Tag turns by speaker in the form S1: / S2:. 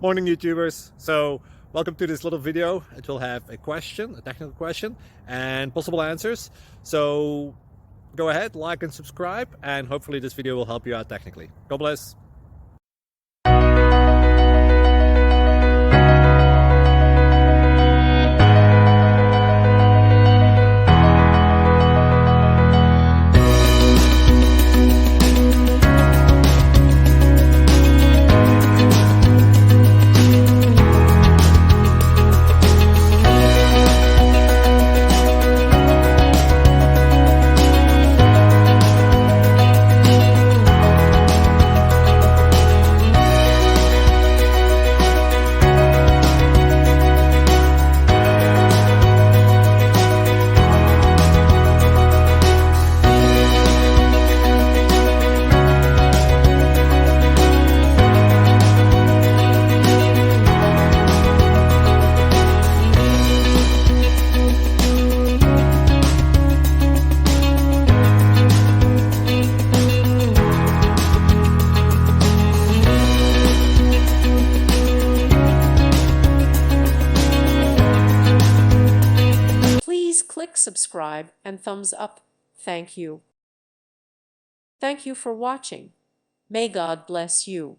S1: Morning, YouTubers. So welcome to this little video. It will have a question, a technical question, and possible answers. So go ahead, like and subscribe, and hopefully this video will help you out technically. God bless.
S2: Please click subscribe and thumbs up. Thank you. Thank you for watching. May God bless you.